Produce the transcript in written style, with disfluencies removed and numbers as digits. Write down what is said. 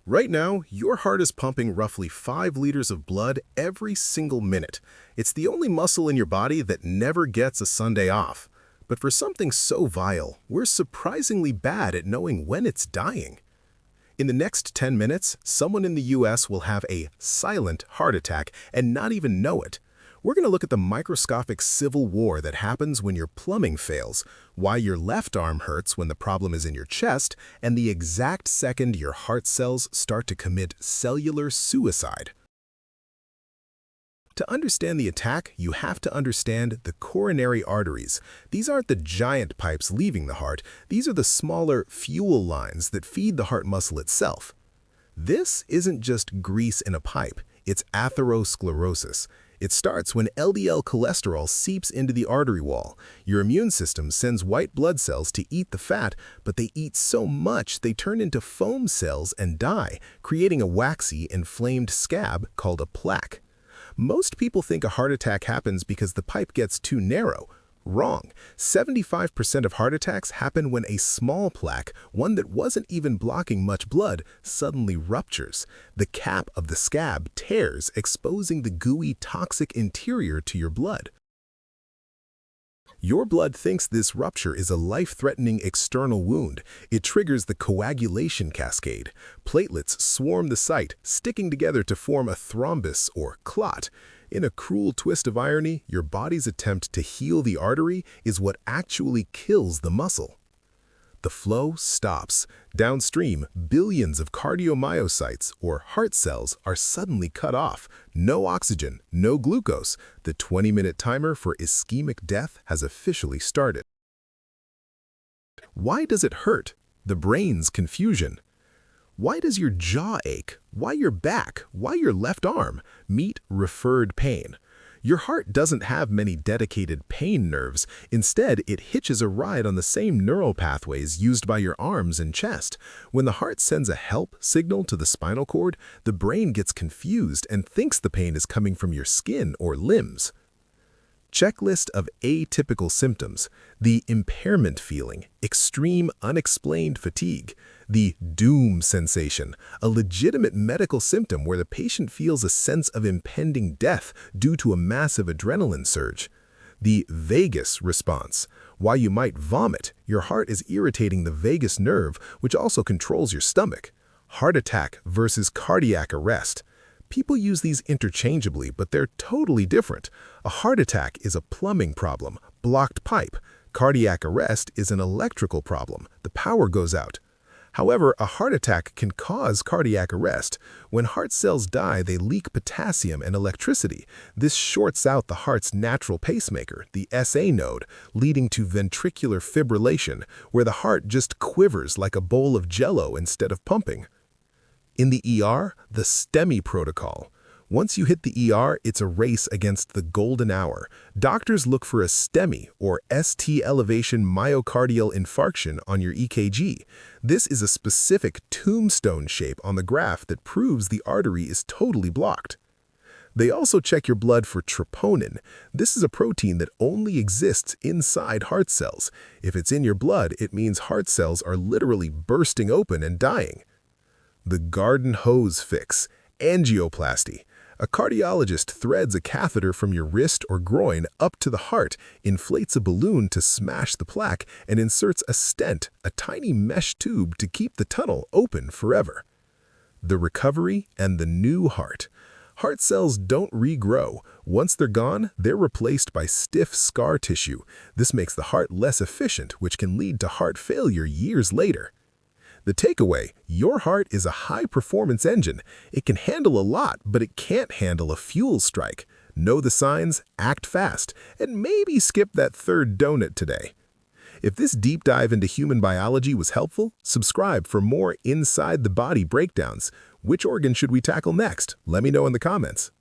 Right now, your heart is pumping roughly 5 liters of blood every single minute. It's the only muscle in your body that never gets a Sunday off. But for something so vile, we're surprisingly bad at knowing when it's dying. In the next 10 minutes, someone in the US will have a silent heart attack and not even know it. We're going to look at the microscopic civil war that happens when your plumbing fails, why your left arm hurts when the problem is in your chest, and the exact second your heart cells start to commit cellular suicide. To understand the attack, you have to understand the coronary arteries. These aren't the giant pipes leaving the heart. These are the smaller fuel lines that feed the heart muscle itself. This isn't just grease in a pipe. It's atherosclerosis. It starts when LDL cholesterol seeps into the artery wall. Your immune system sends white blood cells to eat the fat, but they eat so much they turn into foam cells and die, creating a waxy, inflamed scab called a plaque. Most people think a heart attack happens because the pipe gets too narrow. Wrong. 75% of heart attacks happen when a small plaque, one that wasn't even blocking much blood, suddenly ruptures. The cap of the scab tears, exposing the gooey, toxic interior to your blood. Your blood thinks this rupture is a life-threatening external wound. It triggers the coagulation cascade. Platelets swarm the site, sticking together to form a thrombus or clot. In a cruel twist of irony, your body's attempt to heal the artery is what actually kills the muscle. The flow stops. Downstream, billions of cardiomyocytes, or heart cells, are suddenly cut off. No oxygen, no glucose. The 20-minute timer for ischemic death has officially started. Why does it hurt? The brain's confusion. Why does your jaw ache? Why your back? Why your left arm? Meet referred pain. Your heart doesn't have many dedicated pain nerves. Instead, it hitches a ride on the same neural pathways used by your arms and chest. When the heart sends a help signal to the spinal cord, the brain gets confused and thinks the pain is coming from your skin or limbs. Checklist of atypical symptoms: the impairment feeling, extreme unexplained fatigue, the doom sensation, a legitimate medical symptom where the patient feels a sense of impending death due to a massive adrenaline surge, the vagus response, why you might vomit. Your heart is irritating the vagus nerve, which also controls your stomach. Heart attack versus cardiac arrest. People use these interchangeably, but they're totally different. A heart attack is a plumbing problem, blocked pipe. Cardiac arrest is an electrical problem. The power goes out. However, a heart attack can cause cardiac arrest. When heart cells die, they leak potassium and electricity. This shorts out the heart's natural pacemaker, the SA node, leading to ventricular fibrillation, where the heart just quivers like a bowl of jello instead of pumping. In the ER, the STEMI protocol. Once you hit the ER, it's a race against the golden hour. Doctors look for a STEMI, or ST elevation myocardial infarction, on your EKG. This is a specific tombstone shape on the graph that proves the artery is totally blocked. They also check your blood for troponin. This is a protein that only exists inside heart cells. If it's in your blood, it means heart cells are literally bursting open and dying. The garden hose fix, angioplasty. A cardiologist threads a catheter from your wrist or groin up to the heart, inflates a balloon to smash the plaque, and inserts a stent, a tiny mesh tube to keep the tunnel open forever. The recovery and the new heart. Heart cells don't regrow. Once they're gone, they're replaced by stiff scar tissue. This makes the heart less efficient, which can lead to heart failure years later. The takeaway: your heart is a high-performance engine. It can handle a lot, but it can't handle a fuel strike. Know the signs, act fast, and maybe skip that third donut today. If this deep dive into human biology was helpful, subscribe for more inside-the-body breakdowns. Which organ should we tackle next? Let me know in the comments.